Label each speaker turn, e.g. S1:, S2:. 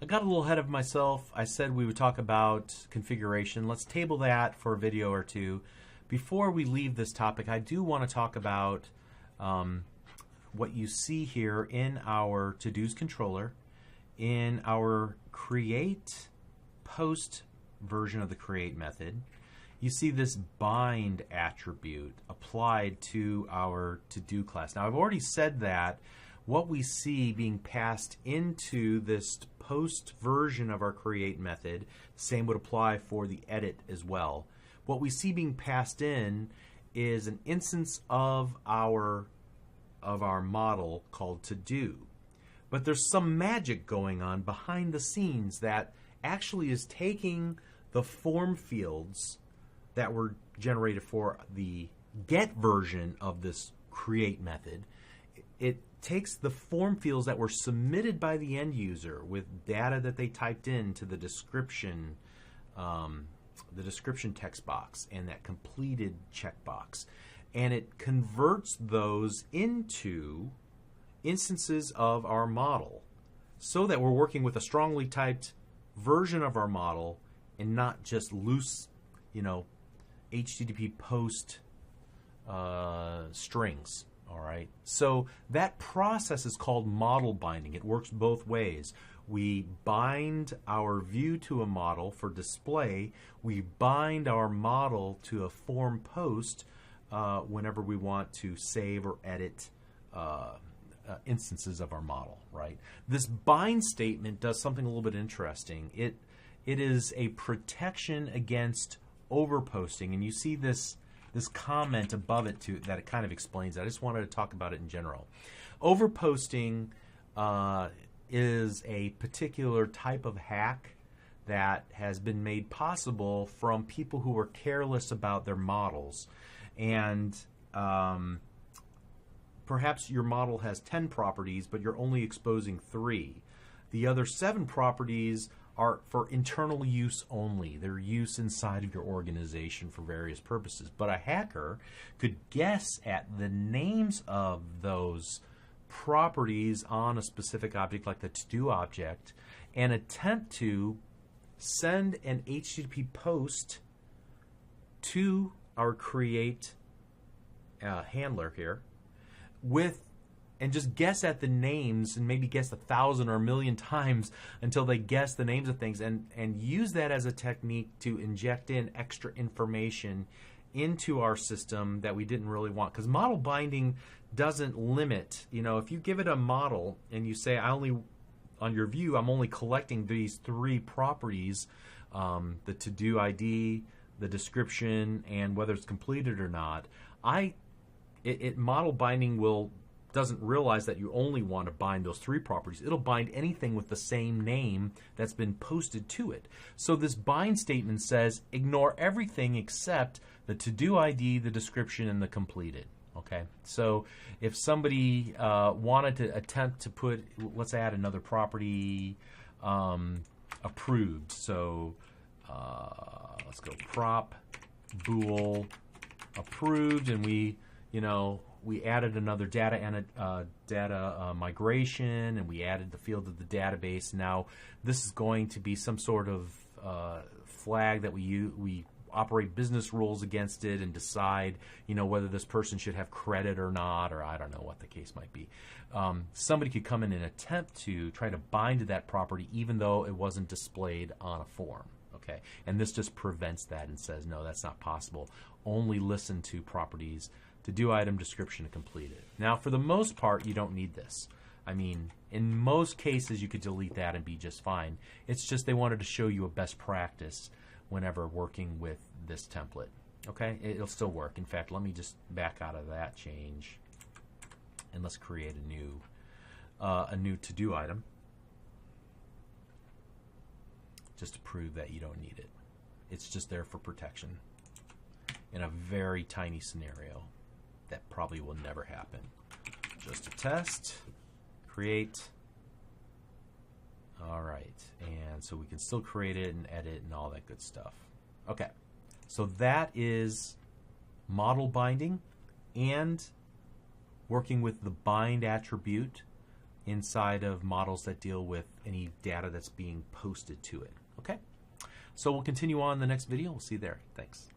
S1: I got a little ahead of myself. I said we would talk about configuration. Let's table that for a video or two. Before we leave this topic, I do want to talk about what you see here in our to-dos controller, in our create post version of the create method. You see this bind attribute applied to our to-do class. Now, I've already said that what we see being passed into this post version of our create method, same would apply for the edit as well. What we see being passed in is an instance of our model called to do. But there's some magic going on behind the scenes that actually is taking the form fields that were generated for the get version of this create method. It takes the form fields that were submitted by the end user with data that they typed into the description text box and that completed checkbox, and it converts those into instances of our model so that we're working with a strongly typed version of our model and not just loose, HTTP post strings. All right. So that process is called model binding. It works both ways. We bind our view to a model for display. We bind our model to a form post whenever we want to save or edit instances of our model, right? This bind statement does something a little bit interesting. It is a protection against overposting, and you see this comment above it that it kind of explains that. I just wanted to talk about it in general. Overposting is a particular type of hack that has been made possible from people who are careless about their models. And perhaps your model has 10 properties, but you're only exposing 3. The other 7 properties are for internal use only. They're use inside of your organization for various purposes. But a hacker could guess at the names of those properties on a specific object, like the to-do object, and attempt to send an HTTP post to our create handler here and just guess at the names and maybe guess 1,000 or 1,000,000 times until they guess the names of things, and use that as a technique to inject in extra information into our system that we didn't really want. Because model binding doesn't limit. If you give it a model and you say, on your view, I'm only collecting these 3 properties, the to-do ID, the description, and whether it's completed or not, model binding doesn't realize that you only want to bind those 3 properties. It'll bind anything with the same name that's been posted to it. So this bind statement says ignore everything except the to-do ID, the description, and the completed. Okay, so if somebody wanted to attempt to put, let's add another property, approved. So let's go prop bool approved, and we added another data migration, and we added the field of the database. Now this is going to be some sort of flag that we operate business rules against it and decide, whether this person should have credit or not, or I don't know what the case might be. Somebody could come in and attempt to try to bind to that property even though it wasn't displayed on a form. Okay, and this just prevents that and says, no, that's not possible. Only listen to properties, to do item, description, and completed. Now, for the most part, you don't need this. I mean, in most cases, you could delete that and be just fine. It's just they wanted to show you a best practice whenever working with this template. Okay, it'll still work. In fact, let me just back out of that change, and let's create a new to-do item, just to prove that you don't need it. It's just there for protection in a very tiny scenario that probably will never happen. Just a test, create. All right, and so we can still create it and edit and all that good stuff. Okay, so that is model binding and working with the bind attribute inside of models that deal with any data that's being posted to it. Okay? So we'll continue on in the next video. We'll see you there. Thanks.